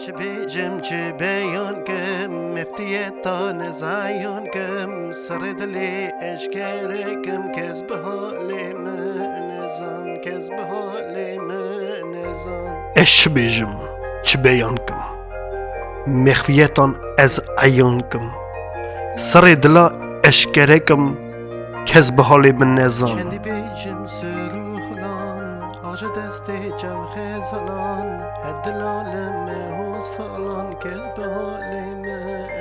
چه بیجم چه بیان کم مفتیتا نزایان کم سر دلی اشکره کم کس به حال من کس به حال من اش بیجم چه بیان کم مخفیتان از عیان کم سر دلا اشکره کم کس به حال من نزان چندی بیجم سروحلان آج دستی جم خیزلان هدلال مهو سالان کس به حال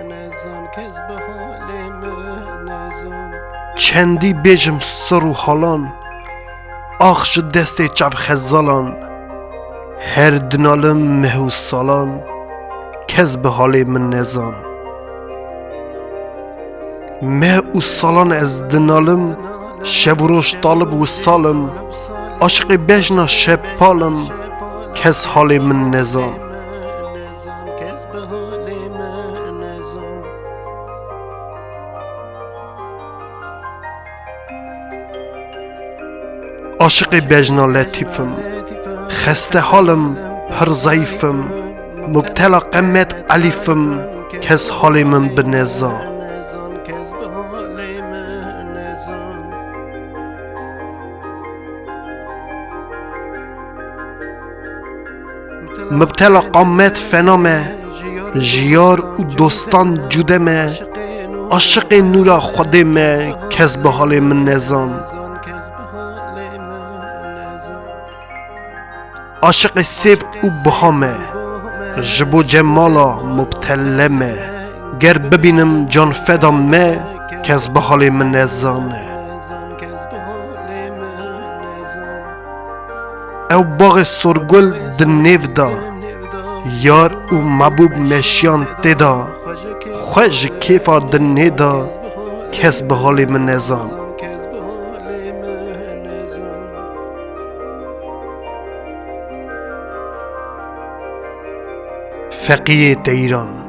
من کس به حال من چندی بیجم سروحلان آخش دستی جم خیزلان هر دنالم مهو سالان کس به حال من نزان مه و سالان از دنالم شب و روش طالب و سالم عاشق بجنا شب پالم کس حال من نزان عاشق بجنا لطیفم خسته حالم پر ضعیفم مبتلا قمت علیفم کس حال من بنزان مبتلا قامت فنامه جیار و دوستان جودمه عاشق نورا خودمه کس به حال من نزان عاشق سیف و بهامه جبو جمالا مبتلمه گر ببینم جان فدامه کس به حال من نزانه او باغ سرگل دن نیو دا یار و محبوب مشیان تدا خوش کیفا دن نیدا کس به حال من نزان فقیه ایران